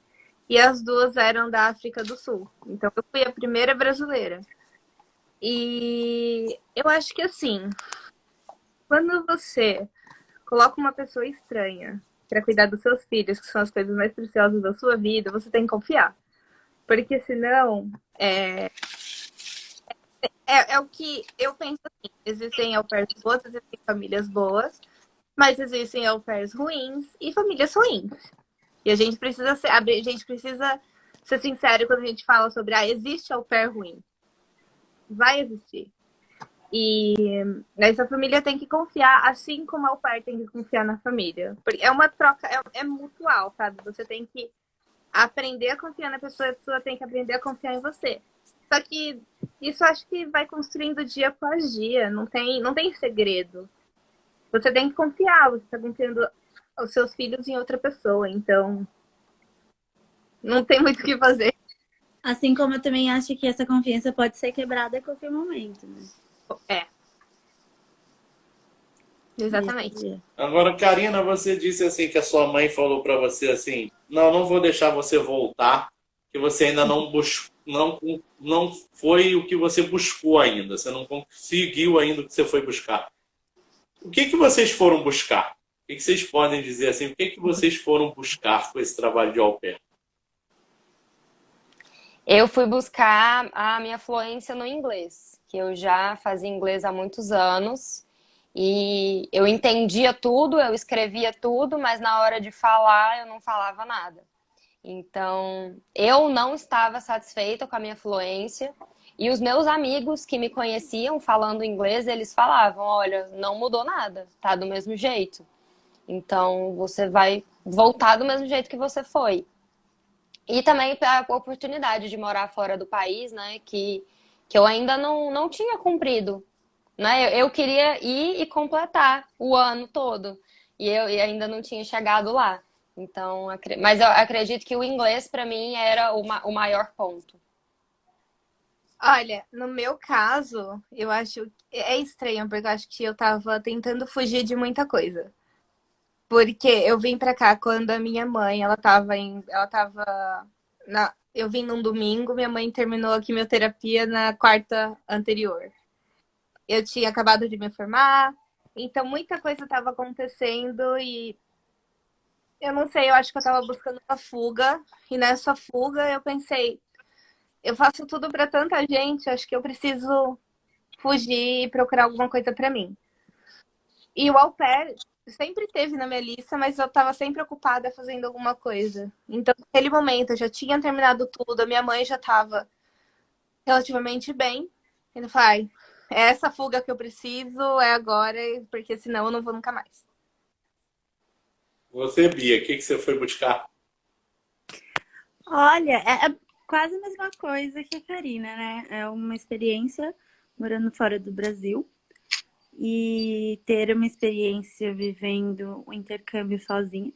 e as duas eram da África do Sul. Então eu fui a primeira brasileira. E eu acho que assim, quando você coloca uma pessoa estranha para cuidar dos seus filhos, que são as coisas mais preciosas da sua vida, você tem que confiar. Porque senão, é o que eu penso assim. Existem au pairs boas, existem famílias boas, mas existem au pairs ruins e famílias ruins. E a gente precisa ser sincero quando a gente fala sobre, existe au pair ruim. Vai existir. E essa família tem que confiar, assim como a au pair tem que confiar na família. Porque é uma troca, é mutual, sabe? Você tem que aprender a confiar na pessoa, a pessoa tem que aprender a confiar em você. Só que isso acho que vai construindo dia após dia, não tem segredo. Você tem que confiar, você está confiando os seus filhos em outra pessoa, então não tem muito o que fazer. Assim como eu também acho que essa confiança pode ser quebrada a qualquer momento, né? É, exatamente. Agora, Karina, você disse assim que a sua mãe falou para você assim, não vou deixar você voltar, que você ainda não foi o que você buscou ainda, você não conseguiu ainda o que você foi buscar. O que vocês foram buscar? O que vocês podem dizer assim? O que vocês foram buscar com esse trabalho de au pair? Eu fui buscar a minha fluência no inglês, que eu já fazia inglês há muitos anos e eu entendia tudo, eu escrevia tudo, mas na hora de falar eu não falava nada. Então, eu não estava satisfeita com a minha fluência e os meus amigos que me conheciam falando inglês, eles falavam, olha, não mudou nada, tá do mesmo jeito. Então, você vai voltar do mesmo jeito que você foi. E também a oportunidade de morar fora do país, né? Que eu ainda não tinha cumprido. Né? Eu queria ir e completar o ano todo. E ainda não tinha chegado lá. Então, mas eu acredito que o inglês, para mim, era o maior ponto. Olha, no meu caso, eu acho é estranho, porque eu acho que eu tava tentando fugir de muita coisa. Porque eu vim pra cá quando a minha mãe, eu vim num domingo, minha mãe terminou a quimioterapia na quarta anterior. Eu tinha acabado de me formar, então muita coisa estava acontecendo e eu não sei, eu acho que eu estava buscando uma fuga e nessa fuga eu pensei, eu faço tudo para tanta gente, acho que eu preciso fugir e procurar alguma coisa para mim. E o au pair sempre teve na minha lista, mas eu estava sempre ocupada fazendo alguma coisa. Então, naquele momento, eu já tinha terminado tudo, a minha mãe já estava relativamente bem. Ele falou, é essa fuga que eu preciso, é agora, porque senão eu não vou nunca mais. Você, Bia, o que você foi buscar? Olha, é quase a mesma coisa que a Karina, né? É uma experiência morando fora do Brasil e ter uma experiência vivendo o intercâmbio sozinha.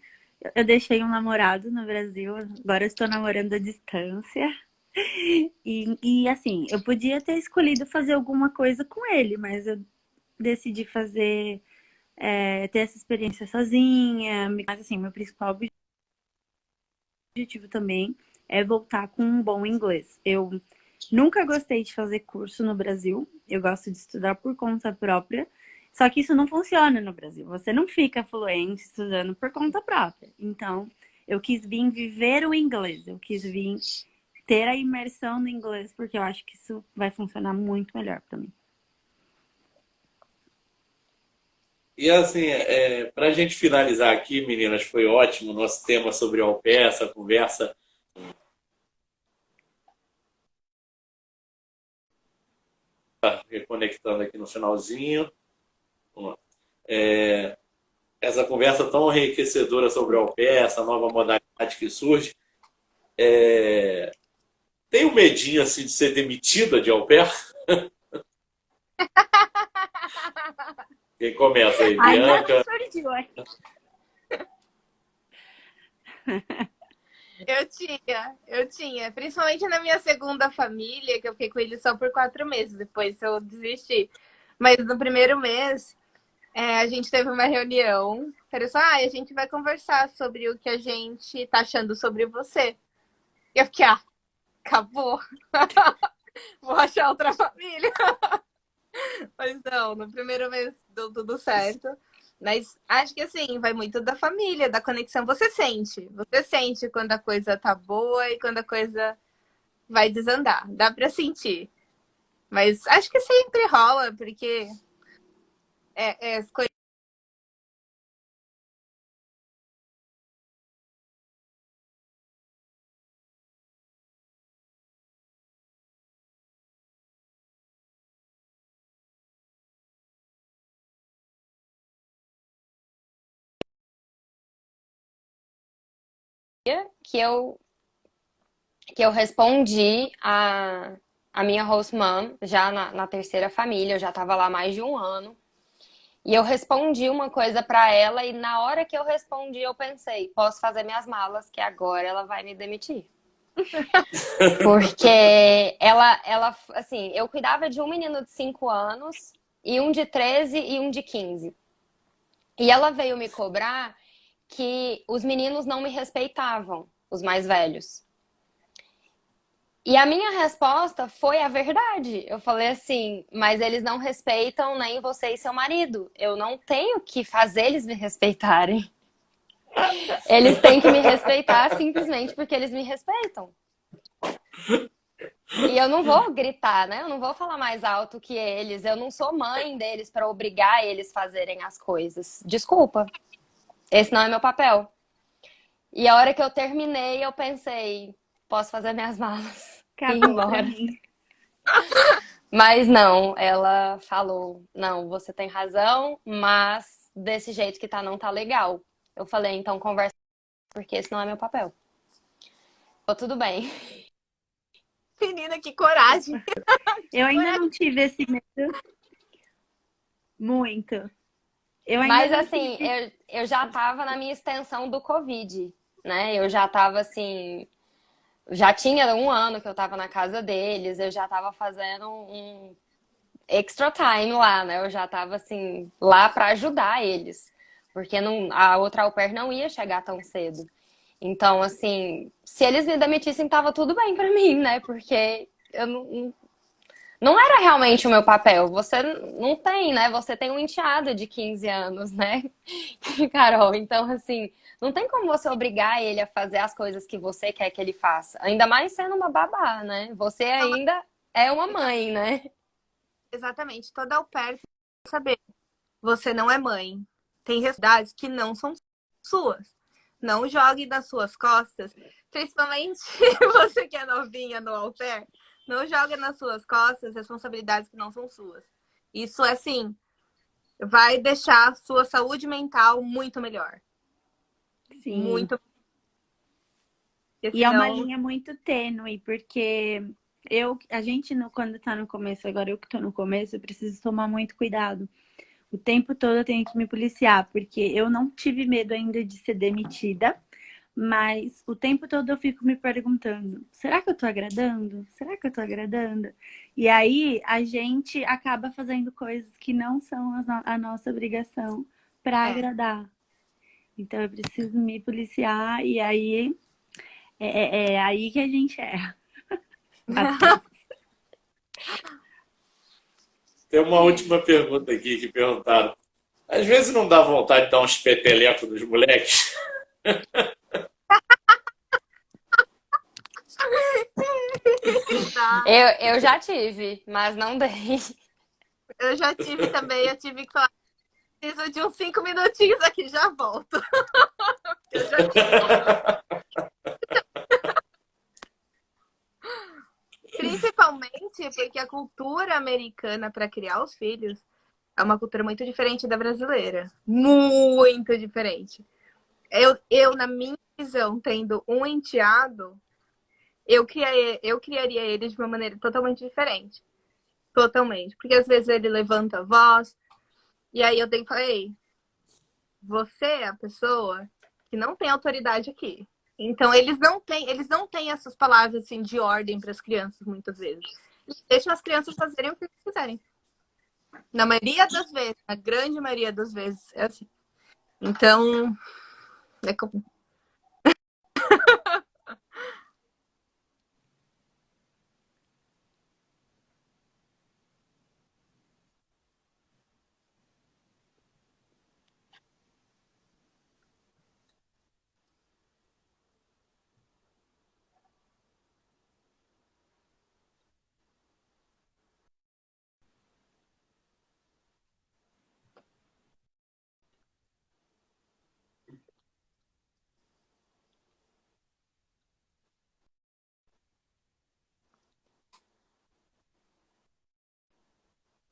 Eu deixei um namorado no Brasil, agora eu estou namorando à distância. E assim, eu podia ter escolhido fazer alguma coisa com ele, mas eu decidi fazer, ter essa experiência sozinha. Mas assim, meu principal objetivo também é voltar com um bom inglês. Eu nunca gostei de fazer curso no Brasil, eu gosto de estudar por conta própria. Só que isso não funciona no Brasil. Você não fica fluente estudando por conta própria. Então, eu quis vir viver o inglês. Eu quis vir ter a imersão no inglês, porque eu acho que isso vai funcionar muito melhor para mim. E assim, para a gente finalizar aqui, meninas, foi ótimo o nosso tema sobre au pair, essa conversa. Tá reconectando aqui no finalzinho. Essa conversa tão enriquecedora sobre o au pair, essa nova modalidade que surge. Tem um medinho assim de ser demitida de au pair? Quem começa aí? Ai, não, Bianca? surgiu. Eu tinha. Principalmente na minha segunda família, que eu fiquei com ele só por 4 meses, depois eu desisti. Mas no primeiro mês, a gente teve uma reunião. Era só, a gente vai conversar sobre o que a gente tá achando sobre você. E eu fiquei, acabou. Vou achar outra família. Mas não, no primeiro mês deu tudo certo. Mas acho que assim, vai muito da família, da conexão. Você sente. Você sente quando a coisa tá boa e quando a coisa vai desandar. Dá pra sentir. Mas acho que sempre rola, porque as coisas Que eu, que eu respondi a minha host mom, já na terceira família, eu já estava lá há mais de um ano. E eu respondi uma coisa para ela e na hora que eu respondi, eu pensei, posso fazer minhas malas, que agora ela vai me demitir. Porque assim, eu cuidava de um menino de 5 anos, e um de 13 e um de 15. E ela veio me cobrar que os meninos não me respeitavam, os mais velhos. E a minha resposta foi a verdade. Eu falei assim, mas eles não respeitam nem você e seu marido. Eu não tenho que fazer eles me respeitarem. Eles têm que me respeitar simplesmente porque eles me respeitam. E eu não vou gritar, né? Eu não vou falar mais alto que eles. Eu não sou mãe deles para obrigar eles a fazerem as coisas. Desculpa. Esse não é meu papel. E a hora que eu terminei, eu pensei, posso fazer minhas malas e ir Acabou pra embora. mim. Mas não, ela falou, não, você tem razão, mas desse jeito que tá, não tá legal. Eu falei, então conversa, porque esse não é meu papel. Tô tudo bem. menina, que coragem. Eu ainda não tive esse medo. Muito. Eu ainda Mas não assim, tive. eu já tava na minha extensão do Covid, né? Eu já tava assim, já tinha um ano que eu tava na casa deles, eu já tava fazendo um extra time lá, né? Eu já tava assim, lá pra ajudar eles. Porque não, a outra au pair não ia chegar tão cedo. Então, assim, se eles me demitissem, tava tudo bem pra mim, né? Porque eu não era realmente o meu papel. Você não tem, né? Você tem um enteado de 15 anos, né? Carol, então, assim, não tem como você obrigar ele a fazer as coisas que você quer que ele faça. Ainda mais sendo uma babá, né? Você ainda é uma mãe, né? Exatamente. Toda au pair tem que saber. Você não é mãe. Tem responsabilidades que não são suas. Não jogue nas suas costas. Principalmente você que é novinha no au pair. Não joga nas suas costas responsabilidades que não são suas. Isso, assim, vai deixar a sua saúde mental muito melhor. Sim. Muito. Porque E é uma senão... linha muito tênue, porque a gente, quando tá no começo, agora eu que tô no começo, eu preciso tomar muito cuidado. O tempo todo eu tenho que me policiar, porque eu não tive medo ainda de ser demitida, mas o tempo todo eu fico me perguntando: será que eu tô agradando? Será que eu tô agradando? E aí a gente acaba fazendo coisas que não são a nossa obrigação para É. agradar. Então eu preciso me policiar e aí é aí que a gente erra. Às vezes. Tem uma última pergunta aqui que perguntaram. Às vezes não dá vontade de dar uns petelecos nos moleques? Tá. Eu já tive, mas não dei. Eu já tive também, eu tive que falar, preciso de uns 5 minutinhos aqui, já volto. Eu já tive. Principalmente porque a cultura americana para criar os filhos é uma cultura muito diferente da brasileira. Muito diferente. Na minha visão, tendo um enteado, eu criaria ele de uma maneira totalmente diferente. Totalmente. Porque às vezes ele levanta a voz, e aí eu tenho que falar, ei, você é a pessoa que não tem autoridade aqui. Então eles não têm essas palavras assim de ordem para as crianças muitas vezes. Eles deixam as crianças fazerem o que quiserem. Na maioria das vezes, na grande maioria das vezes é assim. Então, é como...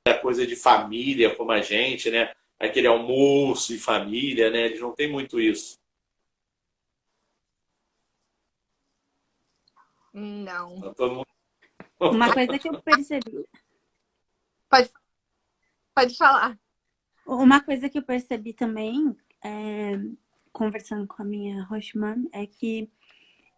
É coisa de família, como a gente, né? Aquele almoço e família, né? Eles não têm muito isso. Não. Tá todo mundo... Uma coisa que eu percebi, Pode, pode falar. uma coisa que eu percebi também, conversando com a minha hostman, é que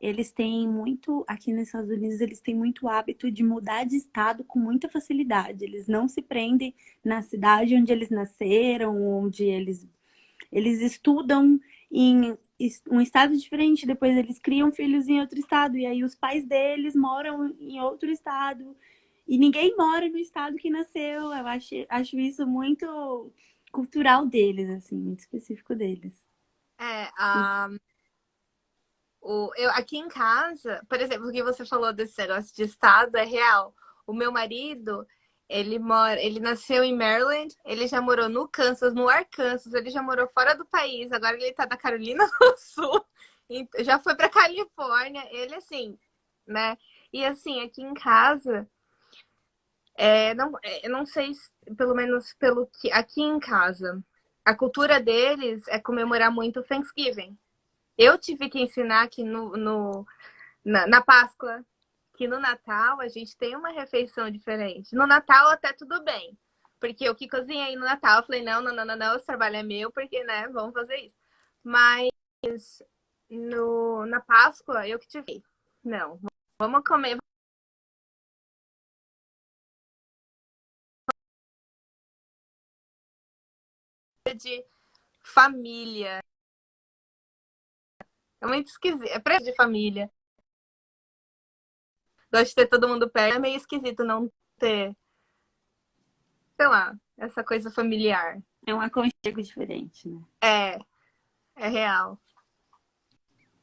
eles têm muito, aqui nos Estados Unidos, eles têm muito hábito de mudar de estado com muita facilidade. Eles não se prendem na cidade onde eles nasceram, onde eles estudam em um estado diferente, depois eles criam filhos em outro estado, e aí os pais deles moram em outro estado, e ninguém mora no estado que nasceu. Eu acho isso muito cultural deles, assim, muito específico deles. É, aqui em casa, por exemplo, o que você falou desse negócio de estado é real. O meu marido, ele nasceu em Maryland, ele já morou no Kansas, no Arkansas, ele já morou fora do país, agora ele tá na Carolina do Sul, já foi pra Califórnia, ele assim, né? E assim, aqui em casa, eu não sei, pelo menos pelo que aqui em casa, a cultura deles é comemorar muito o Thanksgiving. Eu tive que ensinar que na Páscoa, que no Natal a gente tem uma refeição diferente. No Natal até tudo bem, porque eu que cozinhei no Natal, eu falei, não, esse trabalho é meu, porque, né, vamos fazer isso. Mas na Páscoa, eu que tive. Não, vamos comer de família. É muito esquisito. É presente de família. Gosto de ter todo mundo perto. É meio esquisito não ter, sei lá, essa coisa familiar. É um aconchego diferente, né? É real.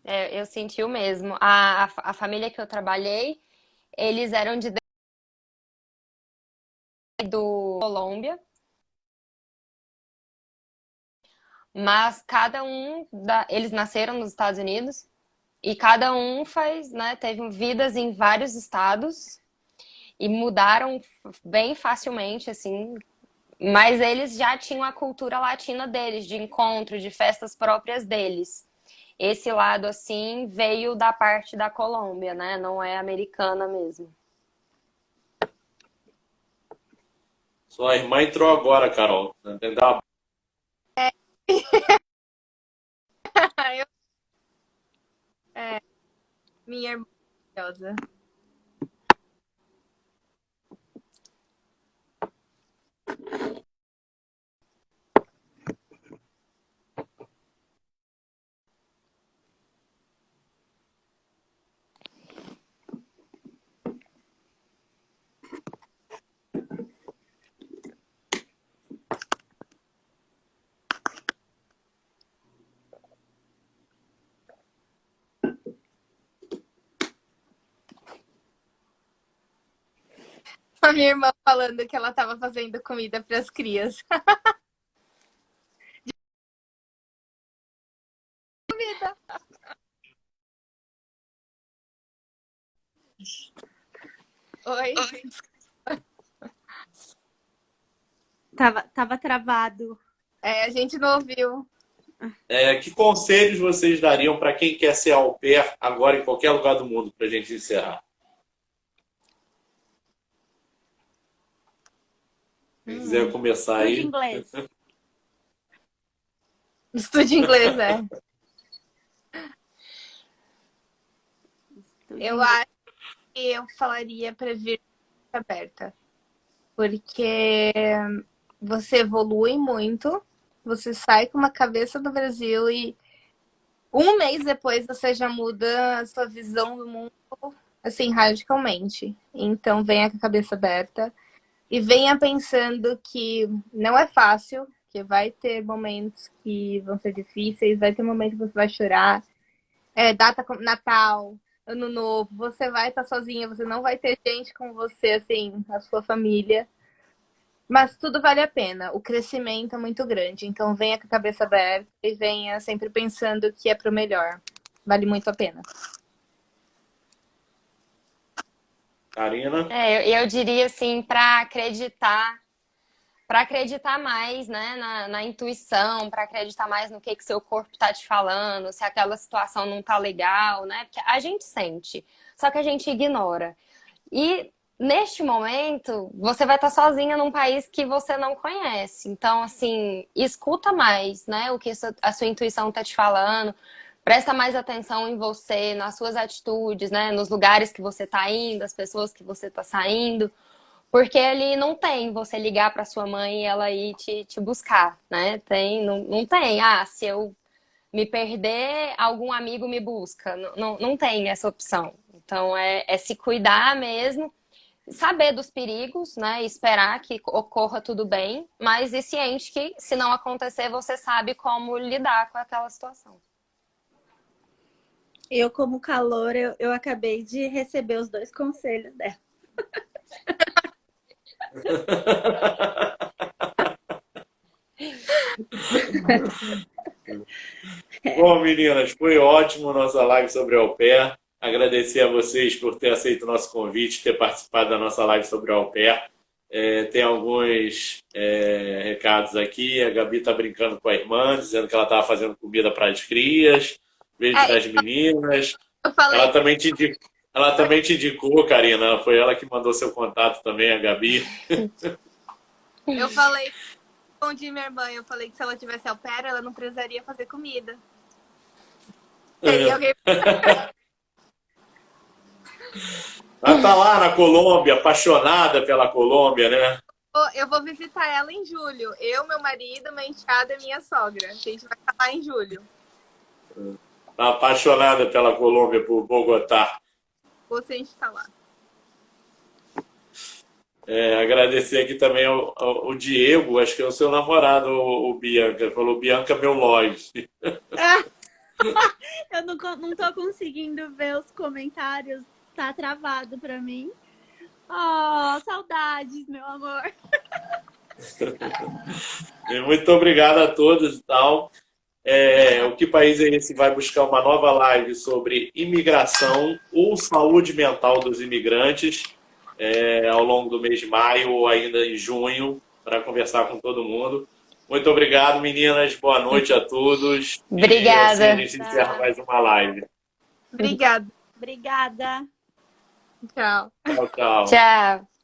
É, eu senti o mesmo. A família que eu trabalhei, eles eram do Colômbia, mas eles nasceram nos Estados Unidos e cada um teve vidas em vários estados e mudaram bem facilmente, assim. Mas eles já tinham a cultura latina deles, de encontro, de festas próprias deles. Esse lado, assim, veio da parte da Colômbia, né? Não é americana mesmo. Sua irmã entrou agora, Carol. Entendeu? Eu- minha irmã maravilhosa. A minha irmã falando que ela estava fazendo comida para as crias. Comida. Oi. Tava travado. A gente não ouviu. Que conselhos vocês dariam para quem quer ser au pair agora em qualquer lugar do mundo, para a gente encerrar? Quem quiser começar Estude aí. inglês. Estude inglês, Estude Eu inglês. acho que eu falaria para vir aberta. Porque você evolui muito, você sai com uma cabeça do Brasil e um mês depois você já muda a sua visão do mundo, assim, radicalmente. Então venha com a cabeça aberta e venha pensando que não é fácil, que vai ter momentos que vão ser difíceis, vai ter momentos que você vai chorar. Data como Natal, Ano Novo, você vai estar sozinha, você não vai ter gente com você, assim, a sua família. Mas tudo vale a pena. O crescimento é muito grande. Então venha com a cabeça aberta e venha sempre pensando que é pro melhor. Vale muito a pena. Karina? Eu diria assim, para acreditar mais, né, na intuição, para acreditar mais no que seu corpo está te falando, se aquela situação não tá legal, né? Porque a gente sente, só que a gente ignora. E neste momento, você vai estar sozinha num país que você não conhece. Então, assim, escuta mais, né, o que a sua intuição tá te falando. Presta mais atenção em você, nas suas atitudes, né, nos lugares que você tá indo, as pessoas que você tá saindo. Porque ele não tem você ligar para sua mãe e ela ir te buscar, né? Não tem. Se eu me perder, algum amigo me busca. Não tem essa opção. Então, é se cuidar mesmo, saber dos perigos, né? Esperar que ocorra tudo bem, mas e ciente que, se não acontecer, você sabe como lidar com aquela situação. Eu, como calor, eu acabei de receber os 2 conselhos dela. Bom, meninas, foi ótimo nossa live sobre au pair. Agradecer a vocês por ter aceito o nosso convite, ter participado da nossa live sobre au pair. Tem alguns recados aqui. A Gabi está brincando com a irmã, dizendo que ela estava fazendo comida para as crias. Beijo das meninas. Eu falei, Ela também te indicou, Karina. Foi ela que mandou seu contato também, a Gabi. eu falei, bom dia, minha irmã. Eu falei que se ela tivesse au pair, ela não precisaria fazer comida. Teria alguém. Ela tá lá na Colômbia, apaixonada pela Colômbia, né? Eu vou visitar ela em julho. Eu, meu marido, minha enteada e minha sogra. A gente vai estar lá em julho. Tá apaixonada pela Colômbia, por Bogotá. Você a gente tá lá. Agradecer aqui também ao Diego, acho que é o seu namorado, o Bianca. Ele falou, Bianca, meu love. Eu não tô conseguindo ver os comentários. Tá travado pra mim. Oh, saudades, meu amor. Muito obrigado a todos e tal. O Que País é Esse vai buscar uma nova live sobre imigração ou saúde mental dos imigrantes ao longo do mês de maio ou ainda em junho, para conversar com todo mundo. Muito obrigado, meninas. Boa noite a todos. Obrigada. E assim a gente encerra mais uma live. Obrigada. Obrigada. Tchau. Tchau, tchau. Tchau.